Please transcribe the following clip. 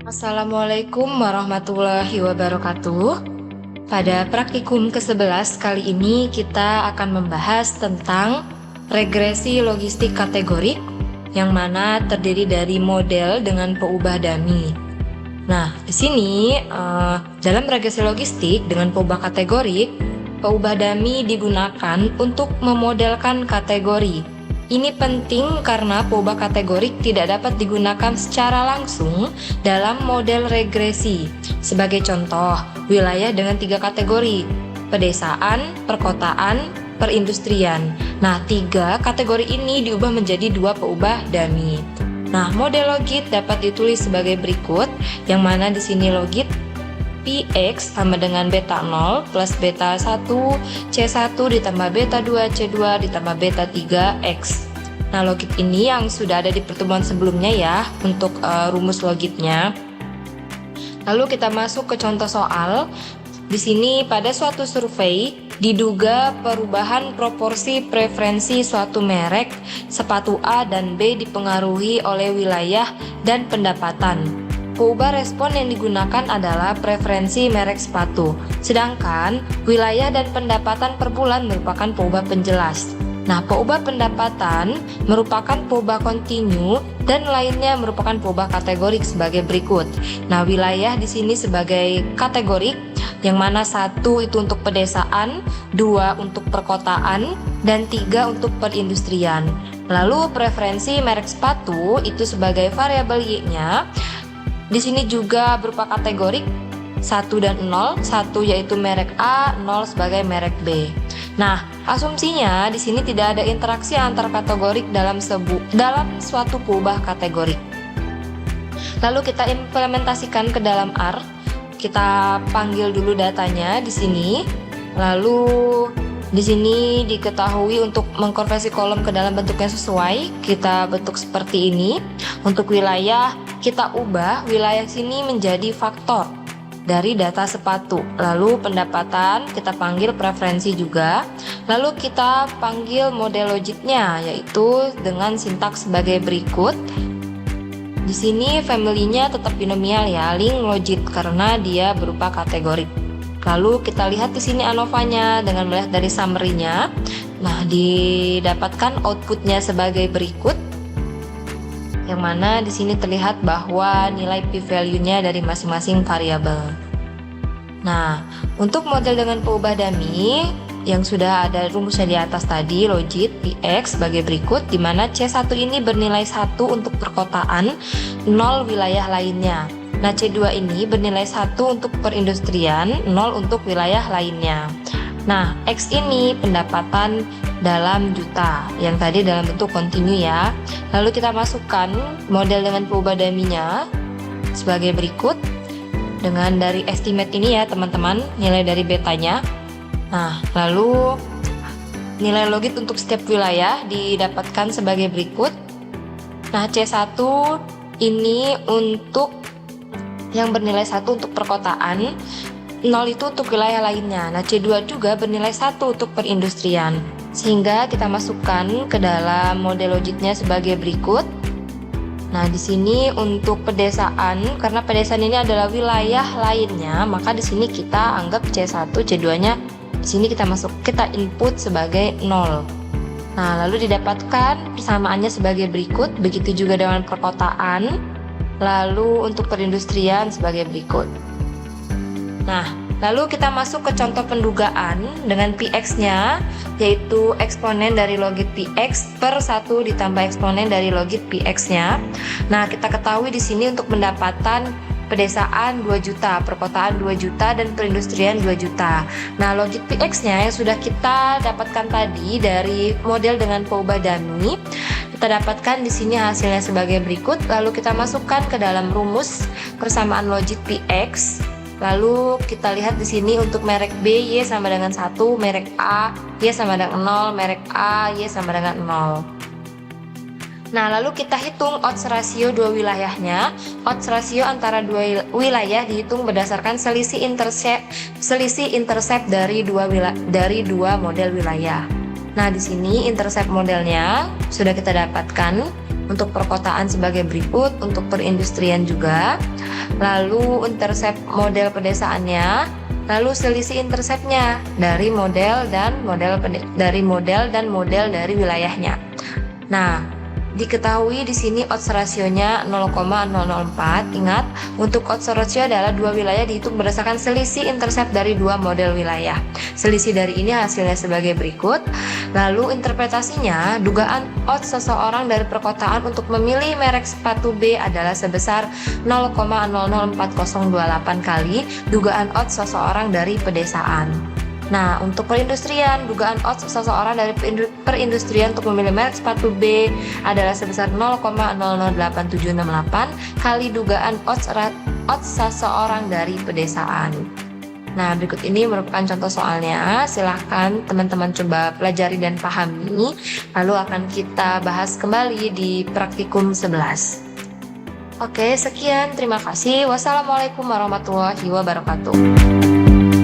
Assalamualaikum warahmatullahi wabarakatuh. Pada praktikum ke-11 kali ini kita akan membahas tentang regresi logistik kategorik yang mana terdiri dari model dengan peubah dummy. Nah, di sini dalam regresi logistik dengan peubah kategorik, peubah dummy digunakan untuk memodelkan kategori. Ini penting karena peubah kategorik tidak dapat digunakan secara langsung dalam model regresi. Sebagai contoh, wilayah dengan 3 kategori: pedesaan, perkotaan, perindustrian. Nah, 3 kategori ini diubah menjadi 2 peubah dummy. Nah, model logit dapat ditulis sebagai berikut, yang mana di sini logit Px sama dengan beta 0 plus beta 1 C1 ditambah beta 2 C2 ditambah beta 3 X. Nah, logit ini yang sudah ada di pertemuan sebelumnya ya untuk rumus logitnya. Lalu kita masuk ke contoh soal. Di sini pada suatu survei diduga perubahan proporsi preferensi suatu merek sepatu A dan B dipengaruhi oleh wilayah dan pendapatan. Peubah respon yang digunakan adalah preferensi merek sepatu, sedangkan wilayah dan pendapatan per bulan merupakan peubah penjelas. Nah, peubah pendapatan merupakan peubah kontinu dan lainnya merupakan peubah kategorik sebagai berikut. Nah, wilayah di sini sebagai kategorik, yang mana 1 itu untuk pedesaan, 2 untuk perkotaan, dan 3 untuk perindustrian. Lalu preferensi merek sepatu itu sebagai variabel Y-nya. Di sini juga berupa kategorik 1 dan 0, 1 yaitu merek A, 0 sebagai merek B. Nah, asumsinya di sini tidak ada interaksi antar kategorik dalam suatu peubah kategorik. Lalu kita implementasikan ke dalam R. Kita panggil dulu datanya di sini. Lalu di sini diketahui untuk mengkonversi kolom ke dalam bentuk yang sesuai, kita bentuk seperti ini. Untuk wilayah kita ubah wilayah sini menjadi faktor dari data sepatu. Lalu pendapatan kita panggil preferensi juga. Lalu kita panggil model logiknya, yaitu dengan sintaks sebagai berikut. Di sini family-nya tetap binomial ya, link logit karena dia berupa kategorik. Lalu kita lihat di sini ANOVA-nya dengan melihat dari summary-nya. Nah, didapatkan output-nya sebagai berikut. Yang mana di sini terlihat bahwa nilai p-value-nya dari masing-masing variabel. Nah, untuk model dengan peubah dummy yang sudah ada rumusnya di atas tadi, logit Px sebagai berikut, di mana C1 ini bernilai 1 untuk perkotaan, 0 wilayah lainnya. Nah, C2 ini bernilai 1 untuk perindustrian, 0 untuk wilayah lainnya. Nah, X ini pendapatan dalam juta, yang tadi dalam bentuk kontinu ya. Lalu kita masukkan model dengan peubah dummy-nya sebagai berikut. Dengan dari estimate ini ya teman-teman, nilai dari betanya. Nah, lalu nilai logit untuk setiap wilayah didapatkan sebagai berikut. Nah, C1 ini untuk yang bernilai 1 untuk perkotaan, 0 itu untuk wilayah lainnya. Nah, C2 juga bernilai 1 untuk perindustrian. Sehingga kita masukkan ke dalam model logiknya sebagai berikut. Nah, di sini untuk pedesaan, karena pedesaan ini adalah wilayah lainnya, maka di sini kita anggap C1, C2-nya di sini kita input sebagai 0. Nah, lalu didapatkan persamaannya sebagai berikut, begitu juga dengan perkotaan. Lalu untuk perindustrian sebagai berikut. Nah, lalu kita masuk ke contoh pendugaan dengan Px-nya, yaitu eksponen dari logit Px per 1 ditambah eksponen dari logit Px-nya. Nah, kita ketahui di sini untuk pendapatan pedesaan 2 juta, perkotaan 2 juta, dan perindustrian 2 juta. Nah, logit Px-nya yang sudah kita dapatkan tadi dari model dengan peubah dummy, kita dapatkan di sini hasilnya sebagai berikut. Lalu kita masukkan ke dalam rumus persamaan logit Px. Lalu kita lihat di sini untuk merek B, Y sama dengan 1, merek A, Y sama dengan 0, merek A, Y sama dengan 0. Nah, lalu kita hitung odds rasio dua wilayahnya. Odds rasio antara dua wilayah dihitung berdasarkan selisih intercept dari dua model wilayah. Nah, di sini intercept modelnya sudah kita dapatkan. Untuk perkotaan sebagai berikut, untuk perindustrian juga, lalu intercept model pedesaannya, lalu selisih interceptnya dari model dan model dari wilayahnya. Nah, diketahui di sini odds rasionya 0,004. Ingat, untuk odds ratio adalah dua wilayah dihitung berdasarkan selisih intercept dari dua model wilayah. Selisih dari ini hasilnya sebagai berikut. Lalu interpretasinya, dugaan odds seseorang dari perkotaan untuk memilih merek sepatu B adalah sebesar 0,004028 kali dugaan odds seseorang dari pedesaan. Nah, untuk perindustrian, dugaan odds seseorang dari perindustrian untuk memilih merek sepatu B adalah sebesar 0,008768 kali dugaan odds seseorang dari pedesaan. Nah, berikut ini merupakan contoh soalnya. Silahkan teman-teman coba pelajari dan pahami. Lalu akan kita bahas kembali di praktikum 11. Oke, sekian. Terima kasih. Wassalamualaikum warahmatullahi wabarakatuh.